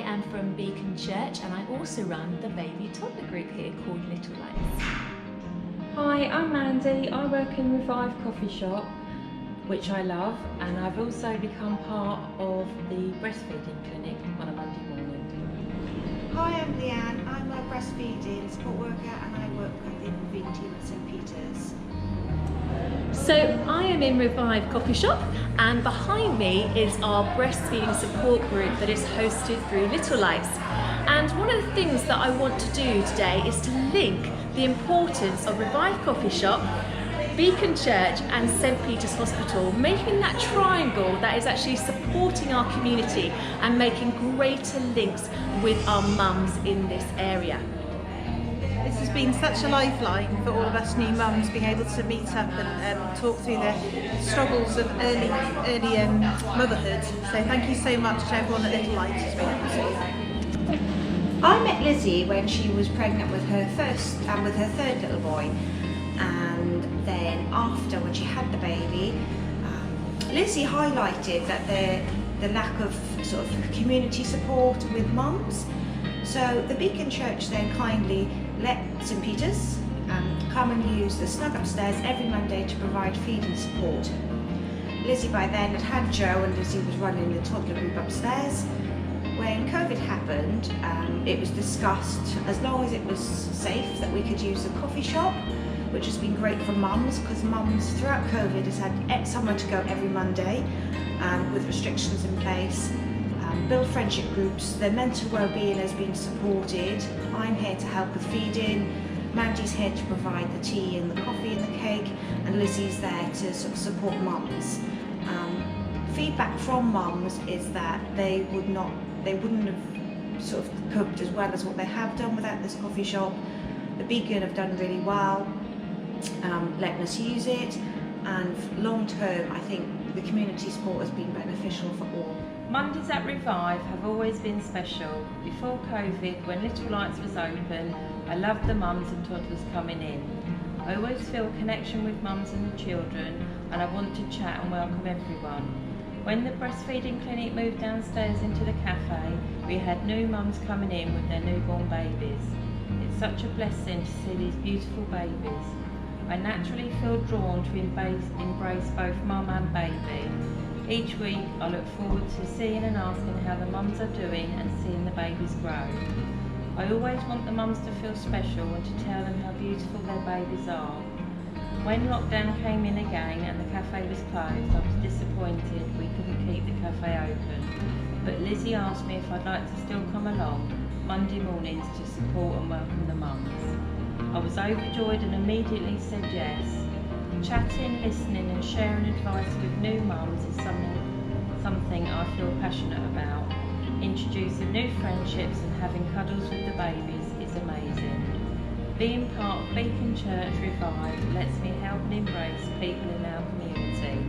am from Beacon Church and I also run the baby toddler group here called Little Lights. Hi, I'm Mandy. I work in Revive Coffee Shop, which I love, and I've also become part of the breastfeeding clinic on a Monday morning. Hi, I'm Leanne. I'm a breastfeeding support worker and I work in the feeding team at St Peter's. So I am in Revive Coffee Shop and behind me is our breastfeeding support group that is hosted through Little Lights. And one of the things that I want to do today is to link the importance of Revive Coffee Shop, Beacon Church and St Peter's Hospital, making that triangle that is actually supporting our community and making greater links with our mums in this area. This has been such a lifeline for all of us new mums, being able to meet up and talk through the struggles of early motherhood. So thank you so much to everyone at Little Lights who's been able to. I met Lizzie when she was pregnant with her first and with her third little boy, and then after, when she had the baby, Lizzie highlighted that the lack of sort of community support with mums. So the Beacon Church then kindly let St Peter's come and use the snug upstairs every Monday to provide feeding support. Lizzie by then had Joe and Lizzie was running the toddler group upstairs. When COVID happened, it was discussed, as long as it was safe, that we could use the coffee shop, which has been great for mums, because mums throughout COVID has had somewhere to go every Monday with restrictions in place. Build friendship groups, their mental well-being has been supported. I'm here to help with feeding, Mandy's here to provide the tea and the coffee and the cake, and Lizzie's there to sort of support mums. Feedback from mums is that they wouldn't have sort of coped as well as what they have done without this coffee shop. The Beacon have done really well, letting us use it, and long term I think the community support has been beneficial for all. Mondays at Revive have always been special. Before COVID, when Little Lights was open, I loved the mums and toddlers coming in. I always feel a connection with mums and the children, and I want to chat and welcome everyone. When the breastfeeding clinic moved downstairs into the cafe, we had new mums coming in with their newborn babies. It's such a blessing to see these beautiful babies. I naturally feel drawn to embrace both mum and baby. Each week I look forward to seeing and asking how the mums are doing and seeing the babies grow. I always want the mums to feel special and to tell them how beautiful their babies are. When lockdown came in again and the cafe was closed, I was disappointed we couldn't keep the cafe open. But Lizzie asked me if I'd like to still come along Monday mornings to support and welcome the mums. I was overjoyed and immediately said yes. Chatting, listening and sharing advice with new mums is something I feel passionate about. Introducing new friendships and having cuddles with the babies is amazing. Being part of Beacon Church Revive lets me help and embrace people in our community.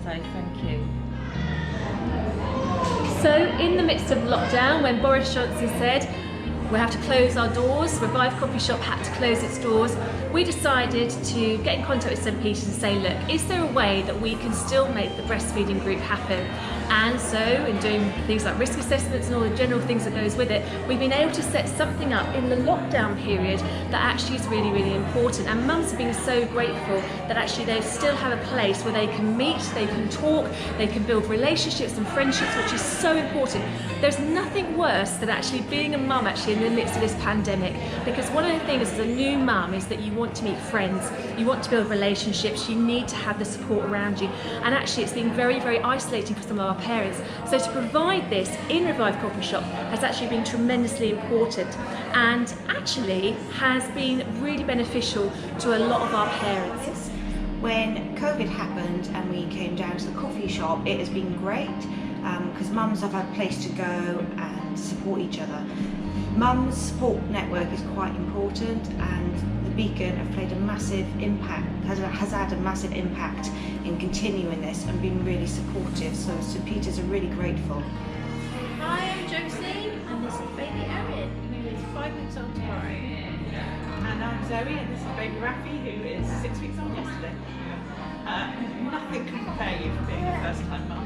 So thank you. So in the midst of lockdown, when Boris Johnson said we have to close our doors, Revive Coffee Shop had to close its doors, we decided to get in contact with St Peter's and say, look, is there a way that we can still make the breastfeeding group happen? And so in doing things like risk assessments and all the general things that goes with it, we've been able to set something up in the lockdown period that actually is really, really important. And mums have been so grateful that actually they still have a place where they can meet, they can talk, they can build relationships and friendships, which is so important. There's nothing worse than actually being a mum actually in the midst of this pandemic, because one of the things as a new mum is that you want to meet friends, you want to build relationships, you need to have the support around you, and actually it's been very, very isolating for some of our parents. So to provide this in Revive Coffee Shop has actually been tremendously important and actually has been really beneficial to a lot of our parents. When COVID happened and we came down to the coffee shop, it has been great because mums have had a place to go and support each other. Mum's support network is quite important, and the Beacon have played a massive impact, has had a massive impact in continuing this and been really supportive, so St Peter's are really grateful. Hi, I'm Josie and this is baby Erin, who is 5 weeks old tomorrow. And I'm Zoe, and this is baby Rafi, who is 6 weeks old yesterday. Nothing can prepare you for being a first time mum.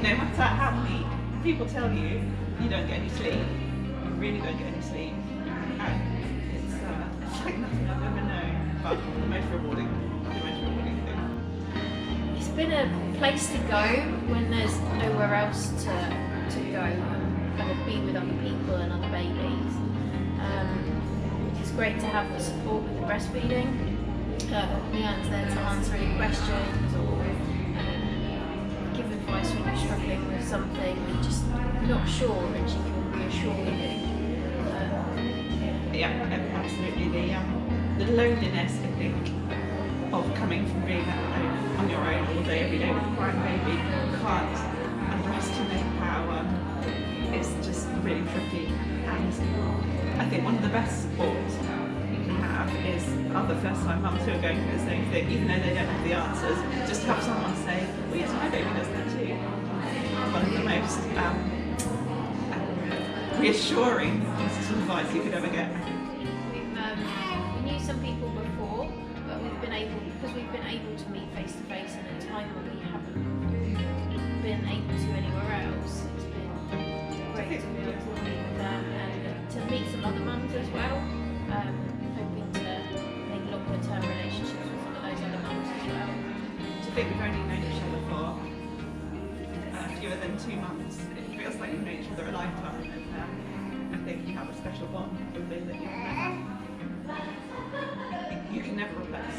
No matter how many people tell you you don't get any sleep, you really don't get any sleep, and it's like nothing I've ever known, but the most rewarding thing. It's been a place to go when there's nowhere else to go and kind of be with other people and other babies. It's great to have the support with the breastfeeding. Leanne's there to answer any questions or give advice when you're struggling with something and you're just not sure, and she can reassure you. Yeah, absolutely. The loneliness, I think, of coming from being at home on your own all day, every day with a crying baby, can't underestimate how it's just really tricky. And I think one of the best supports you can have is other first-time mums who are going through the same thing, even though they don't have the answers. Just have someone say, "Well, yes, my baby does that too." One of the most reassuring pieces of advice you could ever get. We knew some people before, but we've been able to meet face to face in a time when we haven't been able to anywhere else. It's been great to be able to meet with them and to meet some other mums as well. Hoping to make longer term relationships with some of those other mums as well. To think we've only known each other for fewer than 2 months, it feels like you've known each other a lifetime, and I think you have a special bond with me that you can never replace.